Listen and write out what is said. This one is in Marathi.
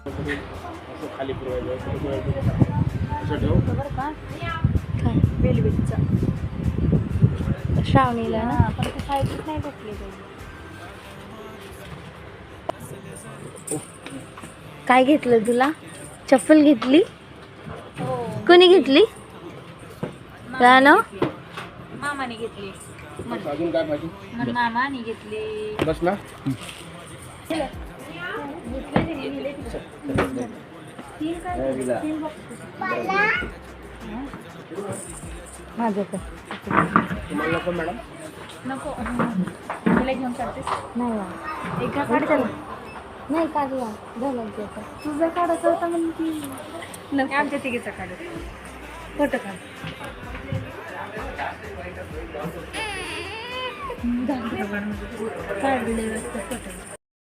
असं खाली फिरवायचं असं ठेव. बरं का काय वेलवेटचा श्रावणीला ना पण ते साईडच नाही भेटले काय घेतलं तुला चप्पल घेतली कोणी घेतली मामाने घेतली अजून काय पाहिजे मामाने घेतली बस ना. माझं तर तुम्हाला नको मॅडम. नको तुला घेऊन चालतेस नाही एका काढ नाही काढला झालं तुझा काढायचा होता म्हणजे आमच्या तिघीचा काढत फोटो काढ काढले फोटो